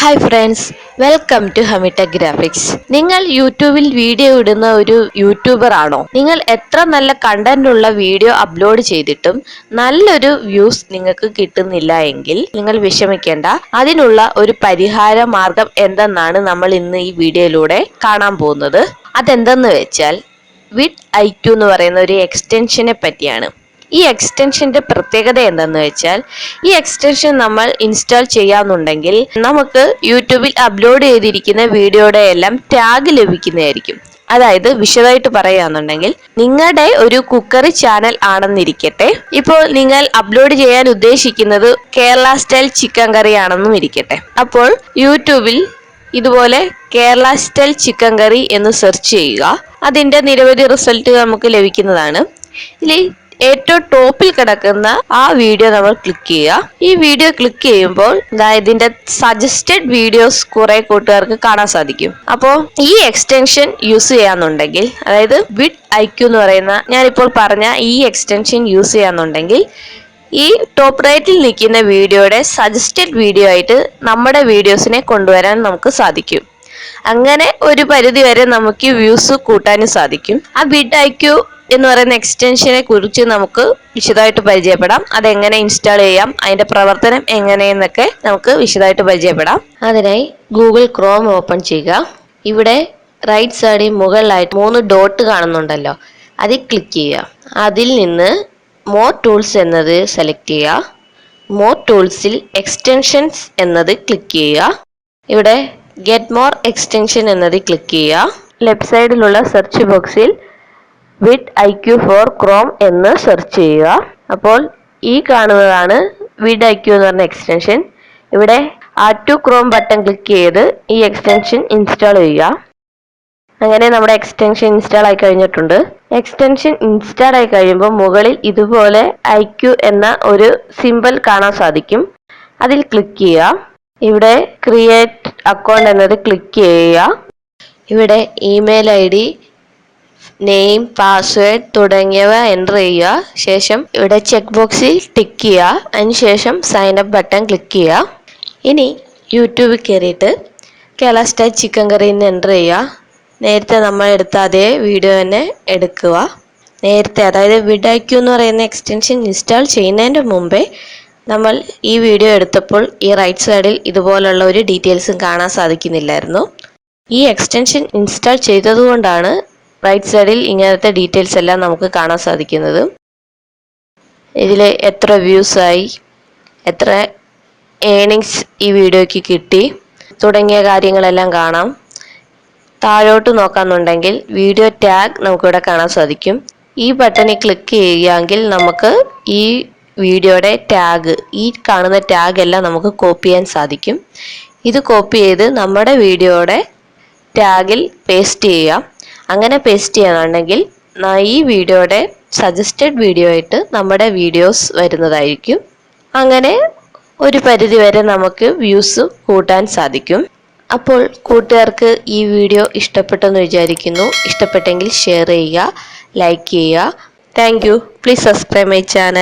Hi friends, welcome to ഹമിട്ട graphics. നിങ്ങൾ യൂട്യൂബിൽ വീഡിയോ ഇടുന്ന ഒരു യൂട്യൂബർ ആണോ? നിങ്ങൾ എത്ര നല്ല കണ്ടന്റ് ഉള്ള വീഡിയോ അപ്ലോഡ് ചെയ്തിട്ടും നല്ലൊരു വ്യൂസ് നിങ്ങൾക്ക് കിട്ടുന്നില്ല എങ്കിൽ നിങ്ങൾ വിഷമിക്കേണ്ട. അതിനുള്ള ഒരു പരിഹാര മാർഗം എന്തെന്നാണ് നമ്മൾ ഇന്ന് ഈ വീഡിയോയിലൂടെ കാണാൻ പോകുന്നത്. അതെന്തെന്ന് വെച്ചാൽ വിഡ് IQ എന്ന് പറയുന്ന ഒരു എക്സ്റ്റൻഷനെ പറ്റിയാണ്. ഈ എക്സ്റ്റൻഷന്റെ പ്രത്യേകത എന്തെന്ന് വെച്ചാൽ, ഈ എക്സ്റ്റൻഷൻ നമ്മൾ ഇൻസ്റ്റാൾ ചെയ്യാന്നുണ്ടെങ്കിൽ നമുക്ക് യൂട്യൂബിൽ അപ്ലോഡ് ചെയ്തിരിക്കുന്ന വീഡിയോയുടെ എല്ലാം ടാഗ് ലഭിക്കുന്നതായിരിക്കും. അതായത് വിശദമായിട്ട് പറയുകയാണെന്നുണ്ടെങ്കിൽ, നിങ്ങളുടെ ഒരു കുക്കറി ചാനൽ ആണെന്നിരിക്കട്ടെ, ഇപ്പോൾ നിങ്ങൾ അപ്ലോഡ് ചെയ്യാൻ ഉദ്ദേശിക്കുന്നത് കേരള സ്റ്റൈൽ ചിക്കൻ കറി ആണെന്നും ഇരിക്കട്ടെ. അപ്പോൾ യൂട്യൂബിൽ ഇതുപോലെ കേരള സ്റ്റൈൽ ചിക്കൻ കറി എന്ന് സെർച്ച് ചെയ്യുക. അതിന്റെ നിരവധി റിസൾട്ട് നമുക്ക് ലഭിക്കുന്നതാണ്. ഇതിൽ ഏറ്റവും ടോപ്പിൽ കിടക്കുന്ന ആ വീഡിയോ നമ്മൾ ക്ലിക്ക് ചെയ്യുക. ഈ വീഡിയോ ക്ലിക്ക് ചെയ്യുമ്പോൾ ഇതിന്റെ സജസ്റ്റഡ് വീഡിയോസ് കുറെ കൂട്ടുകാർക്ക് കാണാൻ സാധിക്കും. അപ്പോൾ ഈ എക്സ്റ്റൻഷൻ യൂസ് ചെയ്യാന്നുണ്ടെങ്കിൽ, അതായത് വിഡ് IQ എന്ന് പറയുന്ന ഞാനിപ്പോൾ പറഞ്ഞ ഈ എക്സ്റ്റൻഷൻ യൂസ് ചെയ്യാന്നുണ്ടെങ്കിൽ, ഈ ടോപ്പ് റൈറ്റിൽ നിൽക്കുന്ന വീഡിയോയുടെ സജസ്റ്റഡ് വീഡിയോ ആയിട്ട് നമ്മുടെ വീഡിയോസിനെ കൊണ്ടുവരാൻ നമുക്ക് സാധിക്കും. അങ്ങനെ ഒരു പരിധി വരെ നമുക്ക് വ്യൂസ് കൂട്ടാനും സാധിക്കും. ആ വിഡ് IQ എന്ന് പറയുന്ന എക്സ്റ്റൻഷനെ കുറിച്ച് നമുക്ക് വിശദമായിട്ട് പരിചയപ്പെടാം. അതെങ്ങനെ ഇൻസ്റ്റാൾ ചെയ്യാം, അതിന്റെ പ്രവർത്തനം എങ്ങനെയെന്നൊക്കെ നമുക്ക് വിശദമായിട്ട് പരിചയപ്പെടാം. അതിനായി ഗൂഗിൾ ക്രോം ഓപ്പൺ ചെയ്യുക. ഇവിടെ റൈറ്റ് സൈഡിൽ മുകളിലായിട്ട് 3 ഡോട്ട് കാണുന്നുണ്ടല്ലോ, അതിൽ ക്ലിക്ക് ചെയ്യുക. അതിൽ നിന്ന് മോർ ടൂൾസ് എന്നത് സെലക്ട് ചെയ്യുക. മോർ ടൂൾസിൽ എക്സ്റ്റൻഷൻസ് എന്നത് ക്ലിക്ക് ചെയ്യുക. ഇവിടെ ഗെറ്റ് മോർ എക്സ്റ്റൻഷൻ എന്നത് ക്ലിക്ക് ചെയ്യുക. ലെഫ്റ്റ് സൈഡിലുള്ള സെർച്ച് ബോക്സിൽ വിഡ് IQ ഫോർ ക്രോം എന്ന് സെർച്ച് ചെയ്യുക. അപ്പോൾ ഈ കാണുന്നതാണ് വിഡ് IQ എന്ന് പറഞ്ഞ എക്സ്റ്റൻഷൻ. ഇവിടെ add to Chrome button click ചെയ്ത് ഈ എക്സ്റ്റൻഷൻ ഇൻസ്റ്റാൾ ചെയ്യുക. അങ്ങനെ നമ്മുടെ എക്സ്റ്റൻഷൻ ഇൻസ്റ്റാൾ ആയി കഴിഞ്ഞിട്ടുണ്ട്. എക്സ്റ്റൻഷൻ ഇൻസ്റ്റാൾ ആയി കഴിയുമ്പോൾ മുകളിൽ ഇതുപോലെ IQ എന്ന ഒരു സിമ്പൽ കാണാൻ സാധിക്കും. അതിൽ ക്ലിക്ക് ചെയ്യുക. ഇവിടെ ക്രിയേറ്റ് അക്കൗണ്ട് എന്നത് ക്ലിക്ക് ചെയ്യുക. ഇവിടെ ഇമെയിൽ ID, നെയിം, പാസ്വേഡ് തുടങ്ങിയവ എൻ്റർ ചെയ്യുക. ശേഷം ഇവിടെ ചെക്ക് ബോക്സിൽ ടിക്ക് ചെയ്യുക. അതിനുശേഷം സൈൻ അപ്പ് ബട്ടൺ ക്ലിക്ക് ചെയ്യുക. ഇനി യൂട്യൂബിൽ കയറിയിട്ട് കേരള സ്റ്റൈൽ ചിക്കൻ കറി എന്ന് എൻ്റർ ചെയ്യുക. നേരത്തെ നമ്മൾ എടുത്ത അതേ വീഡിയോ തന്നെ എടുക്കുക. നേരത്തെ, അതായത് വിഡ് IQ എന്ന് പറയുന്ന എക്സ്റ്റൻഷൻ ഇൻസ്റ്റാൾ ചെയ്യുന്നതിൻ്റെ മുമ്പേ നമ്മൾ ഈ വീഡിയോ എടുത്തപ്പോൾ ഈ റൈറ്റ് സൈഡിൽ ഇതുപോലുള്ള ഒരു ഡീറ്റെയിൽസും കാണാൻ സാധിക്കുന്നില്ലായിരുന്നു. ഈ എക്സ്റ്റൻഷൻ ഇൻസ്റ്റാൾ ചെയ്തതുകൊണ്ടാണ് റൈറ്റ് സൈഡിൽ ഇങ്ങനത്തെ ഡീറ്റെയിൽസ് എല്ലാം നമുക്ക് കാണാൻ സാധിക്കുന്നത്. ഇതിൽ എത്ര വ്യൂസ് ആയി, എത്ര ഏണിങ്സ് ഈ വീഡിയോയ്ക്ക് കിട്ടി തുടങ്ങിയ കാര്യങ്ങളെല്ലാം കാണാം. താഴോട്ട് നോക്കാന്നുണ്ടെങ്കിൽ വീഡിയോ ടാഗ് നമുക്കിവിടെ കാണാൻ സാധിക്കും. ഈ ബട്ടണിൽ ക്ലിക്ക് ചെയ്യുകയാണെങ്കിൽ നമുക്ക് ഈ വീഡിയോയുടെ ടാഗ്, ഈ കാണുന്ന ടാഗ് എല്ലാം നമുക്ക് കോപ്പി ചെയ്യാൻ സാധിക്കും. ഇത് കോപ്പി ചെയ്ത് നമ്മുടെ വീഡിയോയുടെ ടാഗിൽ പേസ്റ്റ് ചെയ്യാം. അങ്ങനെ പേസ്റ്റ് ചെയ്യാന്നുണ്ടെങ്കിൽ ഈ വീഡിയോയുടെ സജസ്റ്റഡ് വീഡിയോ ആയിട്ട് നമ്മുടെ വീഡിയോസ് വരുന്നതായിരിക്കും. അങ്ങനെ ഒരു പരിധി വരെ നമുക്ക് വ്യൂസ് കൂട്ടാൻ സാധിക്കും. അപ്പോൾ കൂട്ടുകാർക്ക് ഈ വീഡിയോ ഇഷ്ടപ്പെട്ടെന്ന് വിചാരിക്കുന്നു. ഇഷ്ടപ്പെട്ടെങ്കിൽ ഷെയർ ചെയ്യുക, ലൈക്ക് ചെയ്യുക. Thank you. Please subscribe my channel.